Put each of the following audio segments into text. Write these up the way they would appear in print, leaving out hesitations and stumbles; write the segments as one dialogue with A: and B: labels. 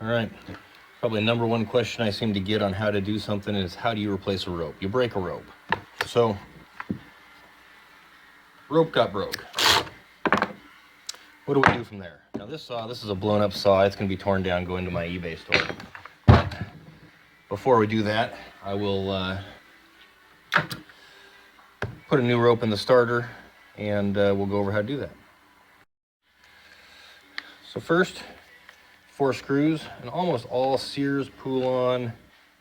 A: All right, probably number one question I seem to get on how to do something is how do you replace a rope? You break a rope. So, rope got broke. What do we do from there? Now this saw, this is a blown up saw. It's gonna be torn down, go into my eBay store. But before we do that, I will put a new rope in the starter and we'll go over how to do that. So first, 4 screws, and almost all Sears, Poulon,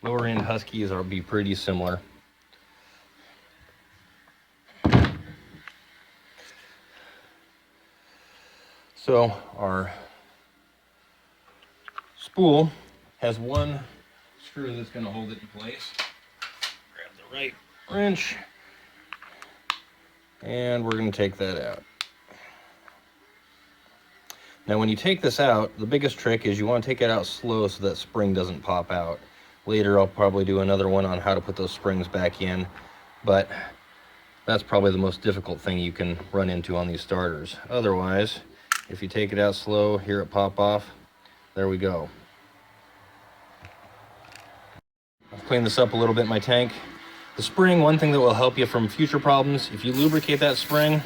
A: lower end Huskies will be pretty similar. So our spool has 1 screw that's going to hold it in place. Grab the right wrench, and we're going to take that out. Now when you take this out, the biggest trick is you want to take it out slow so that spring doesn't pop out. Later I'll probably do another one on how to put those springs back in, but that's probably the most difficult thing you can run into on these starters. Otherwise, if you take it out slow, hear it pop off, there we go. I've cleaned this up a little bit in my tank. The spring, one thing that will help you from future problems, if you lubricate that spring,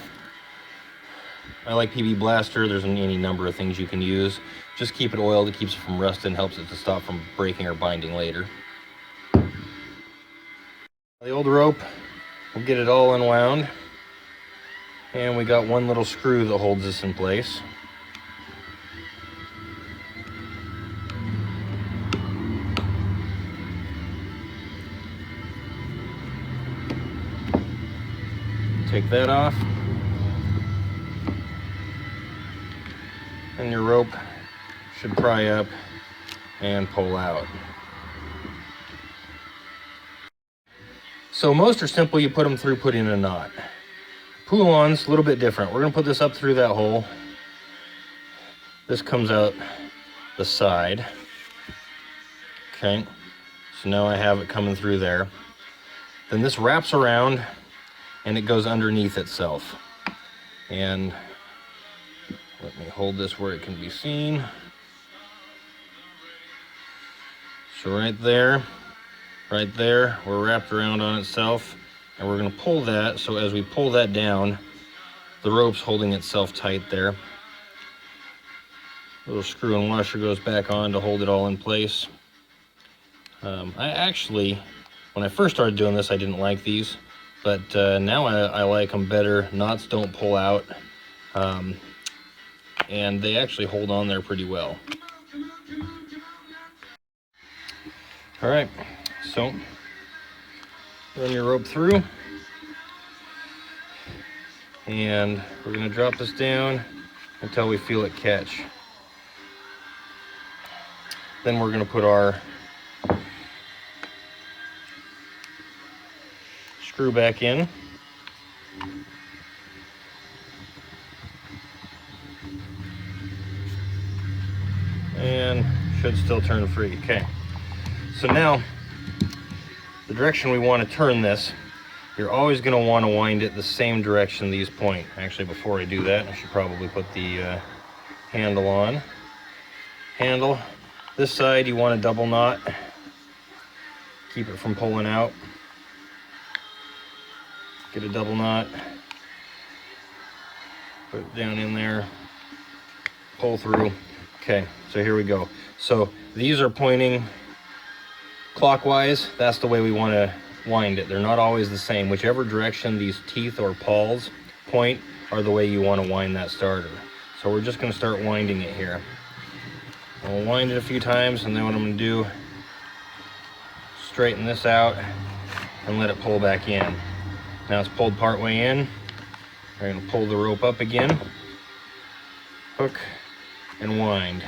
A: I like PB Blaster. There's any number of things you can use. Just keep it oiled. It keeps it from rusting, helps it to stop from breaking or binding later. The old rope, we'll get it all unwound. And we got 1 little screw that holds this in place. Take that off. And your rope should pry up and pull out. So most are simple, you put them through putting a knot. Poulon's a little bit different. We're gonna put this up through that hole. This comes out the side. Okay, so now I have it coming through there. Then this wraps around and it goes underneath itself. And let me hold this where it can be seen. So right there, we're wrapped around on itself, and we're gonna pull that, so as we pull that down, the rope's holding itself tight there. Little screw and washer goes back on to hold it all in place. I actually, when I first started doing this, I didn't like these, but now I like them better. Knots don't pull out. And they actually hold on there pretty well. All right, so run your rope through, and we're gonna drop this down until we feel it catch. Then we're gonna put our screw back in. And should still turn free. Okay, so now the direction we want to turn this, you're always going to want to wind it the same direction these point. Actually, before I do that, I should probably put the handle on. Handle, this side you want a double knot, keep it from pulling out. Get a double knot, put it down in there, pull through. Okay, so here we go. So these are pointing clockwise. That's the way we want to wind it. They're not always the same. Whichever direction these teeth or pawls point are the way you want to wind that starter. So we're just going to start winding it here. I'll wind it a few times, and then what I'm going to do, straighten this out and let it pull back in. Now it's pulled part way in. We're going to pull the rope up again, hook, and wind.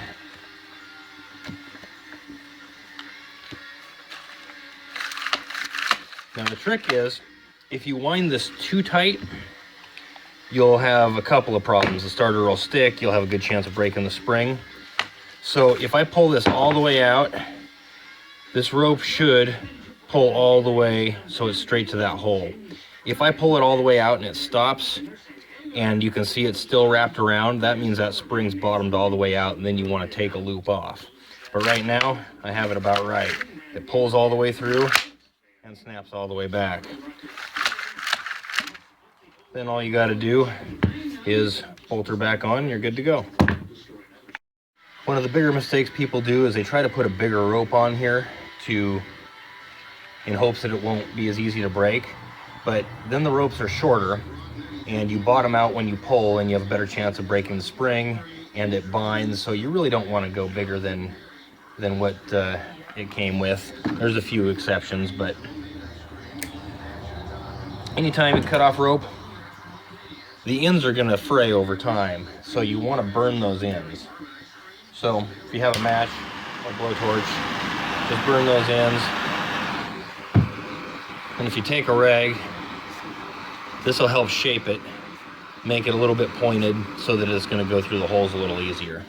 A: Now the trick is, if you wind this too tight, you'll have a couple of problems. The starter will stick, you'll have a good chance of breaking the spring. So if I pull this all the way out, this rope should pull all the way so it's straight to that hole. If I pull it all the way out and it stops, and you can see it's still wrapped around, that means that spring's bottomed all the way out, and then you want to take a loop off. But right now, I have it about right. It pulls all the way through and snaps all the way back. Then all you got to do is bolt her back on, and you're good to go. One of the bigger mistakes people do is they try to put a bigger rope on here in hopes that it won't be as easy to break. But then the ropes are shorter, and you bottom out when you pull, and you have a better chance of breaking the spring, and it binds. So you really don't want to go bigger than what it came with. There's a few exceptions, but anytime you cut off rope, the ends are going to fray over time, so you want to burn those ends. So if you have a match or blowtorch, just burn those ends. And if you take a rag, this will help shape it, make it a little bit pointed so that it's going to go through the holes a little easier.